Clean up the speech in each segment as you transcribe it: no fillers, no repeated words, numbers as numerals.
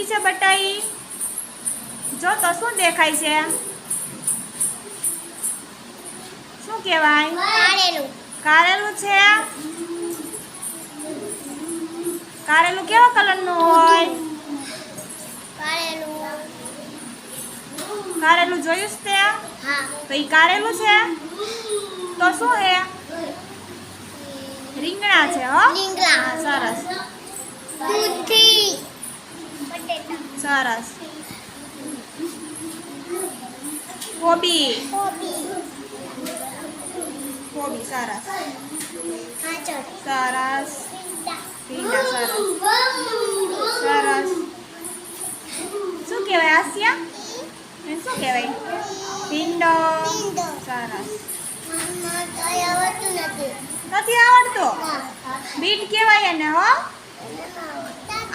દૂધી છે બટાઈ? જો તો શું દેખાય છે? શું કહેવાય? કારેલું. કારેલું છે. કારેલું કેવા કલરનું હોય? કારેલું. કારેલું જોયું છે તે? હા. તો ઈ કારેલું છે? તો શું હે? રીંગણા છે હો. રીંગણા. હા, સરસ દૂધી. બટેટા. સરસ. કોબી. કોબી. કોબી સરસ. ગાજર. સરસ. ભીંડા. સરસ. સરસ. શું કહેવાય આસિયા? એને શું કહેવાય? ભીંડો. ભીંડો. સરસ. મને કઈ આવડતું નથી. નથી આવડતું? હા. બીટ કહેવાય એને હો.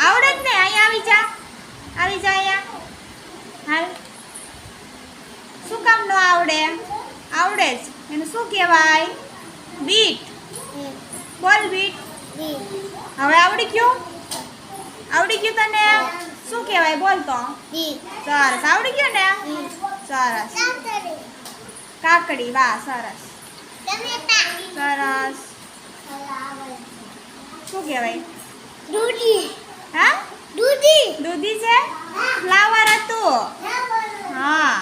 આવડે જ ને. અહીંયા આવી જા. આવી જા અહીંયા. હાલ. શું કામ ન આવડે? આવડે જ. એને શું કહેવાય? બીટ. બોલ બીટ. હવે આવડી ગયું? આવડી ગયું તને? શું કહેવાય બોલ તો? સરસ. આવડી ગયું ને? સરસ. કાકડી. વાહ સરસ. સરસ. શું કહેવાય? દૂધી. હા? દૂધી. દૂધી છે? ફ્લાવર હતું. હા.